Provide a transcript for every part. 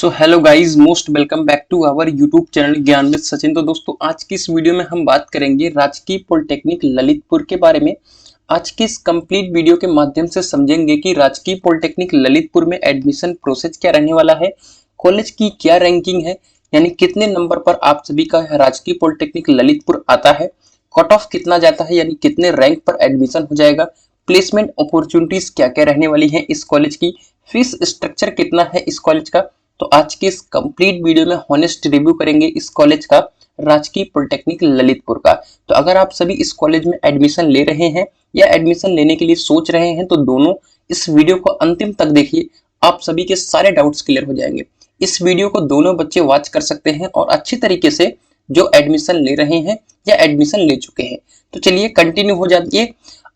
So hello guys, most welcome back to our YouTube channel Gyan with Sachin. तो दोस्तों, आज की इस वीडियो में हम बात करेंगे राजकीय पॉलिटेक्निक ललितपुर के बारे में। आज की इस कंप्लीट वीडियो के माध्यम से समझेंगे कि राजकीय पॉलिटेक्निक ललितपुर में एडमिशन प्रोसेस क्या रहने वाला है, कॉलेज की क्या रैंकिंग है, यानी कितने नंबर पर आप सभी का राजकीय पॉलिटेक्निक ललितपुर आता है, कट ऑफ कितना जाता है, यानी कितने रैंक पर एडमिशन हो जाएगा, प्लेसमेंट अपॉर्चुनिटीज क्या क्या रहने वाली है इस कॉलेज की, फीस स्ट्रक्चर कितना है इस कॉलेज का। तो आज की इस कंप्लीट वीडियो में हॉनेस्ट रिव्यू करेंगे इस कॉलेज का, राजकीय पॉलिटेक्निक ललितपुर का। तो अगर आप सभी इस कॉलेज में एडमिशन ले रहे हैं या एडमिशन लेने के लिए सोच रहे हैं तो दोनों इस वीडियो को अंतिम तक देखिए, आप सभी के सारे डाउट्स क्लियर हो जाएंगे। इस वीडियो को दोनों बच्चे वॉच कर सकते हैं और अच्छी तरीके से जो एडमिशन ले रहे हैं या एडमिशन ले चुके हैं। तो चलिए कंटिन्यू हो जाइए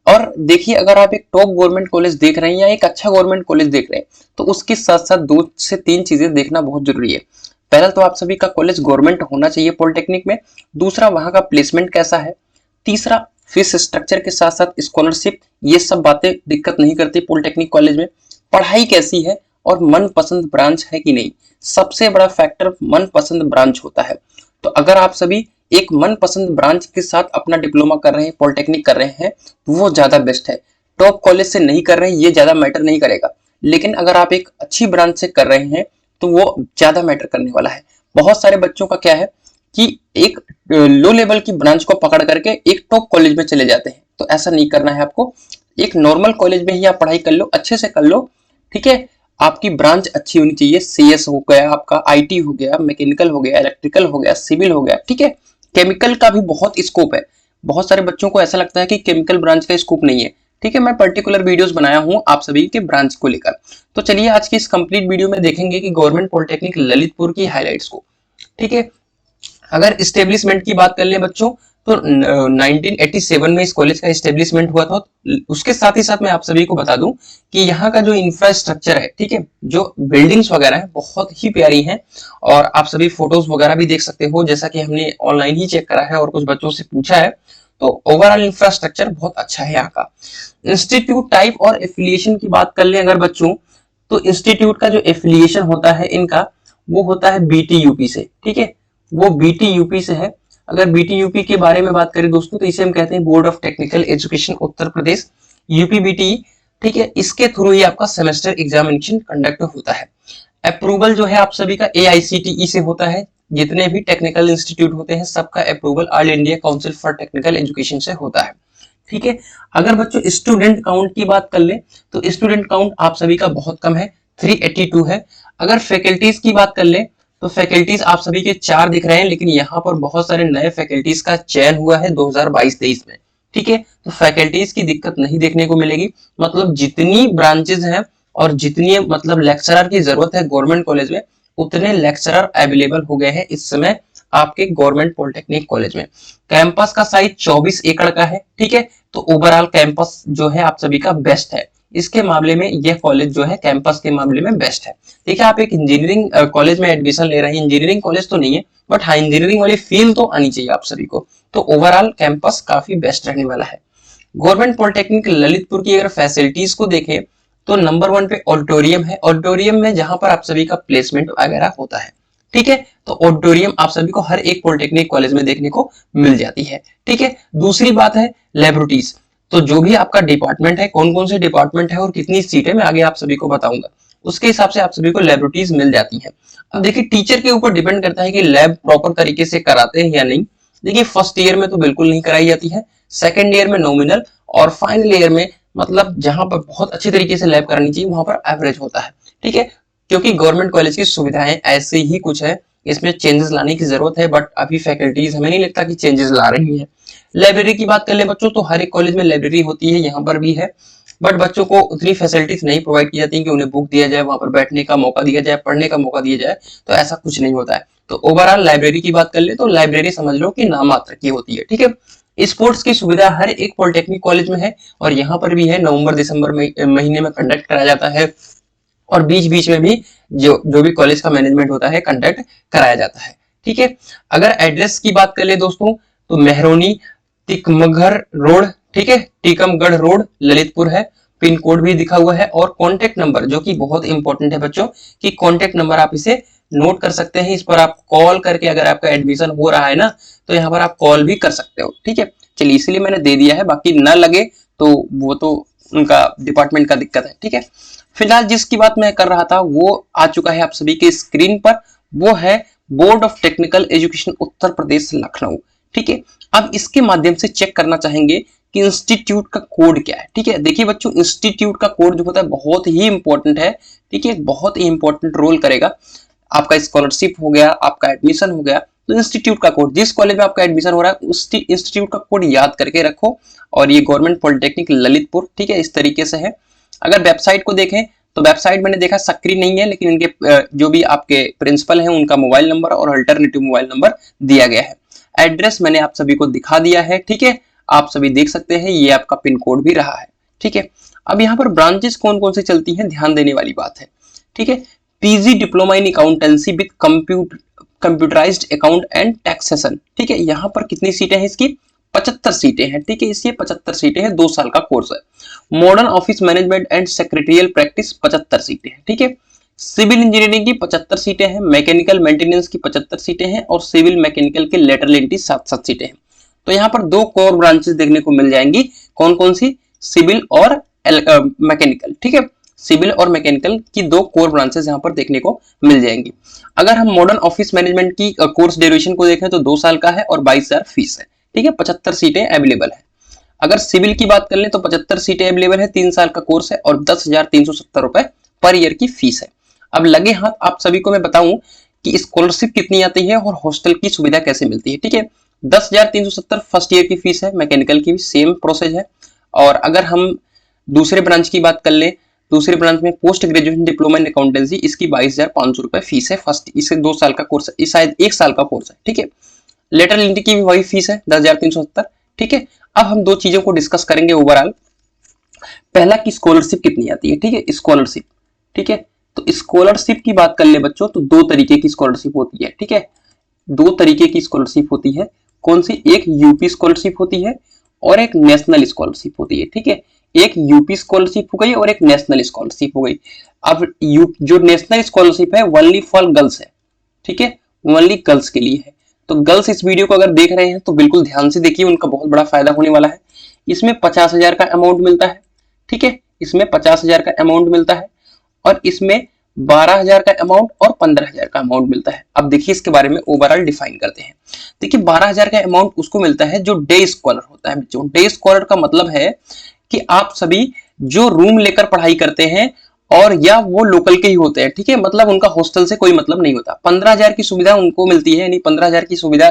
और देखिए, अगर आप एक टॉप गवर्नमेंट कॉलेज देख रहे हैं या एक अच्छा गवर्नमेंट कॉलेज देख रहे हैं तो उसके साथ साथ 2 से 3 चीजें देखना बहुत जरूरी है। पहला तो आप सभी का कॉलेज गवर्नमेंट होना चाहिए पॉलिटेक्निक में, दूसरा वहां का प्लेसमेंट कैसा है, तीसरा फीस स्ट्रक्चर के साथ साथ स्कॉलरशिप, ये सब बातें दिक्कत नहीं करती पॉलिटेक्निक कॉलेज में। पढ़ाई कैसी है और मनपसंद ब्रांच है कि नहीं, सबसे बड़ा फैक्टर मनपसंद ब्रांच होता है। तो अगर आप सभी एक मनपसंद ब्रांच के साथ अपना डिप्लोमा कर रहे हैं, पॉलिटेक्निक कर रहे हैं, वो ज्यादा बेस्ट है। टॉप कॉलेज से नहीं कर रहे हैं ये ज्यादा मैटर नहीं करेगा, लेकिन अगर आप एक अच्छी ब्रांच से कर रहे हैं तो वो ज्यादा मैटर करने वाला है। बहुत सारे बच्चों का क्या है कि एक लो लेवल की ब्रांच को पकड़ करके एक टॉप कॉलेज में चले जाते हैं, तो ऐसा नहीं करना है आपको। एक नॉर्मल कॉलेज में ही आप पढ़ाई कर लो, अच्छे से कर लो, ठीक है। आपकी ब्रांच अच्छी होनी चाहिए, सीएस हो गया, आपका आईटी हो गया, मैकेनिकल हो गया, इलेक्ट्रिकल हो गया, सिविल हो गया, ठीक है। केमिकल का भी बहुत स्कोप है। बहुत सारे बच्चों को ऐसा लगता है कि केमिकल ब्रांच का स्कोप नहीं है, ठीक है। मैं पर्टिकुलर वीडियोस बनाया हूं आप सभी के ब्रांच को लेकर। तो चलिए आज की इस कंप्लीट वीडियो में देखेंगे कि गवर्नमेंट पॉलिटेक्निक ललितपुर की हाइलाइट्स को, ठीक है। अगर इस्टेब्लिशमेंट की बात कर ले बच्चों तो 1987 में इस कॉलेज का इस्टेब्लिशमेंट हुआ था। उसके साथ ही साथ मैं आप सभी को बता दूं कि यहाँ का जो इंफ्रास्ट्रक्चर है, ठीक है, जो बिल्डिंग्स वगैरह है बहुत ही प्यारी हैं और आप सभी फोटोज वगैरह भी देख सकते हो, जैसा कि हमने ऑनलाइन ही चेक करा है और कुछ बच्चों से पूछा है। तो ओवरऑल इंफ्रास्ट्रक्चर बहुत अच्छा है यहाँ का। इंस्टीट्यूट टाइप और एफिलिएशन की बात कर ले अगर बच्चों, तो इंस्टीट्यूट का जो एफिलिएशन होता है इनका वो होता है बीटीयूपी से, ठीक है, वो बीटीयूपी से है। अगर बीटीयूपी के बारे में बात करें दोस्तों तो इसे हम कहते हैं board of technical education Uttar Pradesh, यूपीबीटी, ठीक है। इसके थ्रू ही आपका सेमेस्टर एग्जामिनेशन कंडक्ट होता है। अप्रूवल जो है आप सभी का एआईसीटीई से होता है। जितने भी टेक्निकल इंस्टीट्यूट होते हैं सबका approval all India council for technical education से होता है, ठीक है। अगर बच्चों स्टूडेंट काउंट की बात कर ले तो स्टूडेंट काउंट आप सभी का बहुत कम है, 382 है। अगर फैकल्टीज की बात कर ले तो फैकल्टीज आप सभी के 4 दिख रहे हैं, लेकिन यहाँ पर बहुत सारे नए फैकल्टीज का चयन हुआ है 2022-23 में, ठीक है। तो फैकल्टीज की दिक्कत नहीं देखने को मिलेगी। मतलब जितनी ब्रांचेस हैं और जितनी मतलब लेक्चरर की जरूरत है गवर्नमेंट कॉलेज में, उतने लेक्चरर अवेलेबल हो गए हैं इस समय आपके गवर्नमेंट पॉलिटेक्निक कॉलेज में। कैंपस का साइज 24 एकड़ का है, ठीक है। तो ओवरऑल कैंपस जो है आप सभी का बेस्ट है। इसके मामले में यह कॉलेज जो है कैंपस के मामले में बेस्ट है। देखिए, आप एक इंजीनियरिंग कॉलेज में एडमिशन ले रहे हैं, इंजीनियरिंग कॉलेज तो नहीं है बट हाँ इंजीनियरिंग वाली फील तो आनी चाहिए आप सभी को। तो ओवरऑल कैंपस काफी बेस्ट रहने वाला है। गवर्नमेंट पॉलिटेक्निक ललितपुर की अगर फैसिलिटीज को देखें तो नंबर 1 पे ऑडिटोरियम है। ऑडिटोरियम में जहां पर आप सभी का प्लेसमेंट वगैरह होता है, ठीक है। तो ऑडिटोरियम आप सभी को हर एक पॉलिटेक्निक कॉलेज में देखने को मिल जाती है, ठीक है। दूसरी बात है लैबोरेटरीज। तो जो भी आपका डिपार्टमेंट है, कौन कौन से डिपार्टमेंट है और कितनी सीटें मैं आगे आप सभी को बताऊंगा, उसके हिसाब से आप सभी को लैबोरेटरीज मिल जाती है। अब देखिए, टीचर के ऊपर डिपेंड करता है कि लैब प्रॉपर तरीके से कराते हैं या नहीं। देखिए, फर्स्ट ईयर में तो बिल्कुल नहीं कराई जाती है, सेकेंड ईयर में नॉमिनल और फाइनल ईयर में मतलब जहां पर बहुत अच्छी तरीके से लैब करानी चाहिए वहां पर एवरेज होता है, ठीक है। क्योंकि गवर्नमेंट कॉलेज की सुविधाएं ऐसे ही कुछ है, इसमें चेंजेस लाने की जरूरत है बट अभी फैकल्टीज हमें नहीं लगता कि चेंजेस ला रही है। लाइब्रेरी की बात कर ले बच्चों तो हर एक कॉलेज में लाइब्रेरी होती है, यहाँ पर भी है, बट बच्चों को उतनी फैसिलिटीज नहीं प्रोवाइड की जाती कि उन्हें बुक दिया जाए, वहां पर बैठने का मौका दिया जाए, पढ़ने का मौका दिया जाए, तो ऐसा कुछ नहीं होता है। तो ओवरऑल लाइब्रेरी की बात कर ले तो लाइब्रेरी समझ लो कि नाम मात्र की होती है, ठीक है। स्पोर्ट्स की सुविधा हर एक पॉलिटेक्निक कॉलेज में है और यहाँ पर भी है, नवंबर दिसंबर महीने में कंडक्ट कराया जाता है और बीच बीच में भी जो भी कॉलेज का मैनेजमेंट होता है कंडक्ट कराया जाता है, ठीक है। अगर एड्रेस की बात कर ले दोस्तों तो मेहरोनी तिकमघर रोड, ठीक है, टीकमगढ़ रोड ललितपुर है। पिन कोड भी दिखा हुआ है और कॉन्टेक्ट नंबर जो कि बहुत इंपॉर्टेंट है बच्चों कि कॉन्टेक्ट नंबर आप इसे नोट कर सकते हैं। इस पर आप कॉल करके अगर आपका एडमिशन हो रहा है ना तो यहाँ पर आप कॉल भी कर सकते हो, ठीक है। चलिए इसलिए मैंने दे दिया है, बाकी ना लगे तो वो तो उनका डिपार्टमेंट का दिक्कत है, ठीक है। फिलहाल जिसकी बात मैं कर रहा था वो आ चुका है आप सभी के स्क्रीन पर, वो है board of technical education Uttar Pradesh Lucknow, ठीक है। अब इसके माध्यम से चेक करना चाहेंगे कि इंस्टीट्यूट का कोड क्या है, ठीक है। देखिए बच्चों, इंस्टीट्यूट का कोड जो होता है बहुत ही इंपॉर्टेंट है, ठीक है, बहुत ही इंपॉर्टेंट रोल करेगा। आपका स्कॉलरशिप हो गया, आपका एडमिशन हो गया, तो इंस्टीट्यूट का कोड, जिस कॉलेज में आपका एडमिशन हो रहा है उस इंस्टीट्यूट का कोड याद करके रखो। और ये गवर्नमेंट पॉलिटेक्निक ललितपुर, ठीक है, इस तरीके से है। अगर वेबसाइट को देखें तो वेबसाइट मैंने देखा सक्रिय नहीं है, लेकिन इनके जो भी आपके प्रिंसिपल हैं उनका मोबाइल नंबर और अल्टरनेटिव मोबाइल नंबर दिया गया है। एड्रेस मैंने आप सभी को दिखा दिया है, ठीक है, आप सभी देख सकते हैं, ये आपका पिन कोड भी रहा है, ठीक है। अब यहाँ पर ब्रांचेस कौन कौन से चलती हैं, ध्यान देने वाली बात है, ठीक है। PG diploma in accountancy with computerised account and taxation, ठीक है। यहाँ पर कितनी सीटें हैं इसकी, 75 सीटें हैं, ठीक है। इसलिए 75 सीटें हैं, 2 साल का कोर्स है। Modern office management and secretarial practice 75 सीटें हैं, ठीक है। सिविल इंजीनियरिंग की 75 सीटें हैं, मैकेनिकल मेंटेनेंस की 75 सीटें हैं और सिविल मैकेनिकल के लेटरल एंट्री 7 सीटें हैं। तो यहाँ पर 2 कोर ब्रांचेस देखने को मिल जाएंगी, कौन कौन सी, सिविल और मैकेनिकल, ठीक है। सिविल और मैकेनिकल की 2 कोर ब्रांचेस यहाँ पर देखने को मिल जाएंगी। अगर हम मॉडर्न ऑफिस मैनेजमेंट की कोर्स ड्यूरेशन को देखें तो 2 साल का है और 22,000 फीस है, ठीक है। 75 सीटें अवेलेबल है। अगर सिविल की बात कर लें तो 75 सीटें अवेलेबल है, 3 साल का कोर्स है और 10,370 रुपए पर ईयर की फीस है। अब लगे हाथ आप सभी को मैं बताऊं कि स्कॉलरशिप कितनी आती है और हॉस्टल की सुविधा कैसे मिलती है, ठीक है। 10,370 फर्स्ट ईयर की फीस है, मैकेनिकल की भी सेम प्रोसेस है। और अगर हम दूसरे ब्रांच की बात कर लें, दूसरे ब्रांच में post graduation diploma in accountancy, इसकी 22,500 रुपए फीस है फर्स्ट, इसे 2 साल का कोर्स है, शायद 1 साल का कोर्स है, ठीक है। लेटरल एंट्री की भी वही फीस है 10,370, ठीक है। अब हम 2 चीजों को डिस्कस करेंगे ओवरऑल। पहला की स्कॉलरशिप कितनी आती है, ठीक है, स्कॉलरशिप, ठीक है। तो स्कॉलरशिप की बात कर ले बच्चों तो 2 तरीके की स्कॉलरशिप होती है, ठीक है। 2 तरीके की स्कॉलरशिप होती है, कौन सी, एक यूपी स्कॉलरशिप होती है और एक नेशनल स्कॉलरशिप होती है, ठीक है। एक यूपी स्कॉलरशिप हो गई और एक नेशनल स्कॉलरशिप हो गई। अब जो नेशनल स्कॉलरशिप है ओनली फॉर गर्ल्स है, ठीक है, ओनली गर्ल्स के लिए है। तो गर्ल्स इस वीडियो को अगर देख रहे हैं तो बिल्कुल ध्यान से देखिए, उनका बहुत बड़ा फायदा होने वाला है। इसमें 50,000 का अमाउंट मिलता है, ठीक है, इसमें 50,000 का अमाउंट मिलता है और इसमें 12,000 का अमाउंट और 15,000 का अमाउंट मिलता है। अब देखिए इसके बारे में ओवरऑल डिफाइन करते हैं। देखिए 12,000 का अमाउंट उसको मिलता है जो डे स्कॉलर होता है बच्चों। डे स्कॉलर का मतलब है कि आप सभी जो रूम लेकर पढ़ाई करते हैं और या वो लोकल के ही होते हैं, ठीक है, मतलब उनका हॉस्टल से कोई मतलब नहीं होता। 15,000 की सुविधा उनको मिलती है, यानी 15,000 की सुविधा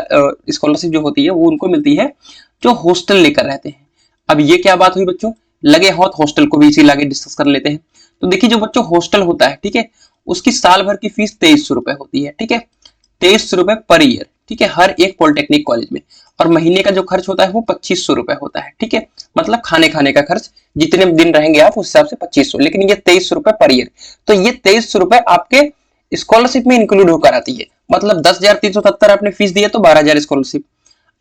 स्कॉलरशिप जो होती है वो उनको मिलती है जो हॉस्टल लेकर रहते हैं। अब ये क्या बात हुई बच्चों, लगे हाथ हॉस्टल को भी इसी लागे डिस्कस कर लेते हैं। तो देखिए जो बच्चों हॉस्टल होता है, ठीक है, उसकी साल भर की फीस 2300 रुपए होती है, ठीक है, 2300 रुपए पर ईयर, ठीक है, हर एक पॉलिटेक्निक कॉलेज में। और महीने का जो खर्च होता है वो 2500 रुपए होता है, ठीक है, मतलब खाने का खर्च, जितने दिन रहेंगे आप उस हिसाब से 2500, लेकिन ये 2300 रुपए पर ईयर। तो ये 2300 रुपए आपके स्कॉलरशिप में इंक्लूड होकर आती है। मतलब 10,370 आपने फीस दी है तो 12,000 स्कॉलरशिप।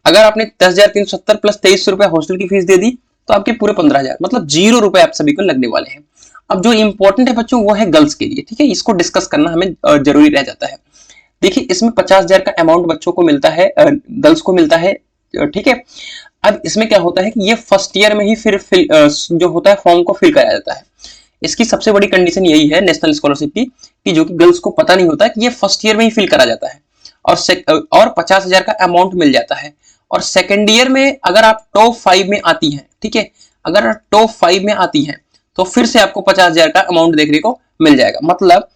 अगर आपने 10,370 प्लस 2300 रुपए हॉस्टल की फीस दे दी तो आपके पूरे 15,000, मतलब 0 रुपए आप सभी को लगने वाले हैं। अब जो इंपॉर्टेंट है बच्चों वो है गर्ल्स के लिए, ठीक है, इसको डिस्कस करना हमें जरूरी रह जाता है। देखिए इसमें 50,000 का अमाउंट बच्चों को मिलता है, गर्ल्स को मिलता है, ठीक है। अब इसमें क्या होता है कि ये फर्स्ट ईयर में ही फिर जो होता है फॉर्म को फिल कराया जाता है। इसकी सबसे बड़ी कंडीशन यही है नेशनल स्कॉलरशिप की, कि जो कि गर्ल्स को पता नहीं होता कि ये फर्स्ट ईयर में ही फिल करा जाता है और 50,000 का अमाउंट मिल जाता है। और सेकेंड ईयर में अगर आप टॉप 5 में आती हैं, ठीक है, अगर टॉप 5 में आती हैं तो फिर से आपको 50,000 का अमाउंट देखने को मिल जाएगा। मतलब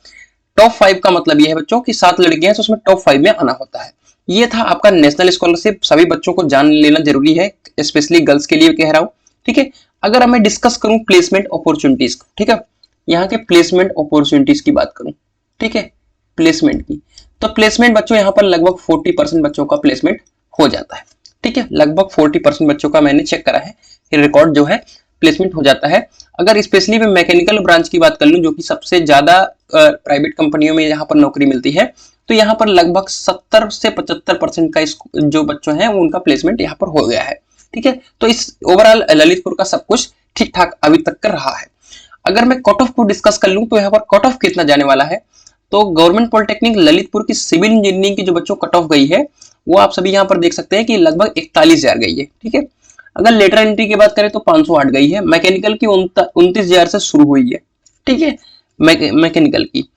टॉप 5 का मतलब यह है बच्चों कि 7 लड़कियां हैं तो उसमें टॉप 5 में आना होता है। ये था आपका नेशनल स्कॉलरशिप, सभी बच्चों को जान लेना जरूरी है, स्पेशली गर्ल्स के लिए कह रहा हूं, ठीक है। अगर मैं डिस्कस करूं प्लेसमेंट अपॉर्चुनिटीज को, ठीक है, यहाँ के प्लेसमेंट अपॉर्चुनिटीज की बात करूं, ठीक है, प्लेसमेंट की, तो प्लेसमेंट बच्चों यहाँ पर लगभग 40% बच्चों का प्लेसमेंट हो जाता है, ठीक है, लगभग 40% बच्चों का मैंने चेक करा है, रिकॉर्ड जो है प्लेसमेंट हो जाता है। अगर स्पेशली मैं मैकेनिकल ब्रांच की बात कर लूं जो कि सबसे ज्यादा प्राइवेट कंपनियों में यहाँ पर नौकरी मिलती है, तो यहाँ पर लगभग 70 से 75% का जो बच्चों हैं उनका प्लेसमेंट यहाँ पर हो गया है, ठीक है। तो इस ओवरऑल ललितपुर का सब कुछ ठीक ठाक अभी तक कर रहा है। अगर मैं कट ऑफ को डिस्कस कर लूं तो यहाँ पर कट ऑफ कितना जाने वाला है, तो गवर्नमेंट पॉलिटेक्निक ललितपुर की सिविल इंजीनियरिंग की जो बच्चों कट ऑफ गई है वो आप सभी यहाँ पर देख सकते हैं कि लगभग 41,000 गई है। ठीक है, अगर लेटरल एंट्री की बात करें तो 508 गई है। मैकेनिकल की 29,000 से शुरू हुई है। ठीक है, मैकेनिकल की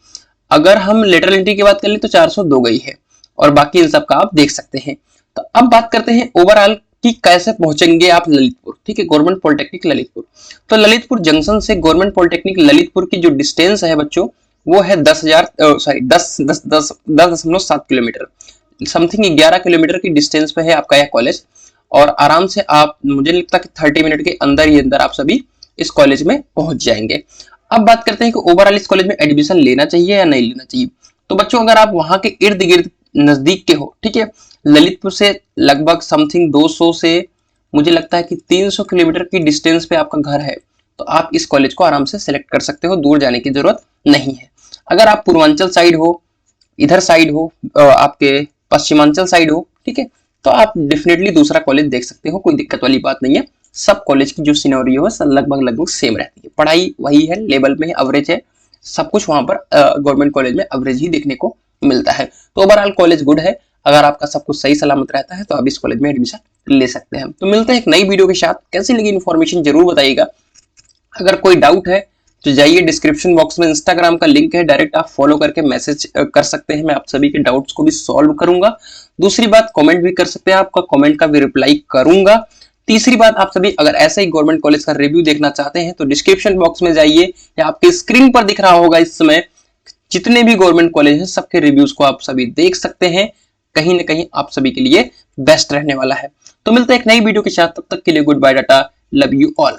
अगर हम लेटरल एंट्री की बात कर ले तो 402 गई है और बाकी इन सब का आप देख सकते हैं। तो अब बात करते हैं ओवरऑल कि कैसे पहुंचेंगे आप ललितपुर। ठीक है, गवर्नमेंट पॉलिटेक्निक ललितपुर। तो ललितपुर जंक्शन से गवर्नमेंट पॉलिटेक्निक ललितपुर की जो डिस्टेंस है बच्चों वो है 10.7 किलोमीटर, समथिंग 11 किलोमीटर की डिस्टेंस पे है आपका यह कॉलेज। और आराम से आप, मुझे लगता है कि 30 मिनट के अंदर ही अंदर आप सभी इस कॉलेज में पहुंच जाएंगे। अब बात करते हैं कि ओवरऑल इस कॉलेज में एडमिशन लेना चाहिए या नहीं लेना चाहिए। तो बच्चों अगर आप वहां के इर्द गिर्द नजदीक के हो, ठीक है, ललितपुर से लगभग समथिंग 200 से मुझे लगता है कि 300 किलोमीटर की डिस्टेंस पे आपका घर है, तो आप इस कॉलेज को आराम से सिलेक्ट कर सकते हो, दूर जाने की जरूरत नहीं है। अगर आप पूर्वांचल साइड हो, इधर साइड हो, आपके पश्चिमांचल साइड हो, ठीक है, तो आप डेफिनेटली दूसरा कॉलेज देख सकते हो, कोई दिक्कत वाली बात नहीं है। सब कॉलेज की जो सिनेरियो है लगभग सेम रहती है, पढ़ाई वही है, लेवल में एवरेज है, सब कुछ वहां पर गवर्नमेंट कॉलेज में एवरेज ही देखने को मिलता है। तो ओवरऑल कॉलेज गुड है। अगर आपका सब कुछ सही सलामत रहता है तो आप इस कॉलेज में एडमिशन ले सकते हैं। तो मिलते हैं एक नई वीडियो के साथ। कैसी लगी इन्फॉर्मेशन जरूर बताइएगा। अगर कोई डाउट है तो जाइए डिस्क्रिप्शन बॉक्स में इंस्टाग्राम का लिंक है, डायरेक्ट आप फॉलो करके मैसेज कर सकते हैं, मैं आप सभी के डाउट्स को भी सॉल्व करूंगा। दूसरी बात, कमेंट भी कर सकते हैं, आपका कमेंट का भी रिप्लाई करूंगा। तीसरी बात, आप सभी अगर ऐसे ही गवर्नमेंट कॉलेज का रिव्यू देखना चाहते हैं तो डिस्क्रिप्शन बॉक्स में जाइए या आपके स्क्रीन पर दिख रहा होगा इस समय जितने भी गवर्नमेंट कॉलेज हैं सबके रिव्यूज को आप सभी देख सकते हैं। कहीं ना कहीं आप सभी के लिए बेस्ट रहने वाला है। तो मिलते हैं एक नई वीडियो के साथ, तब तक के लिए good bye, tata, love you all.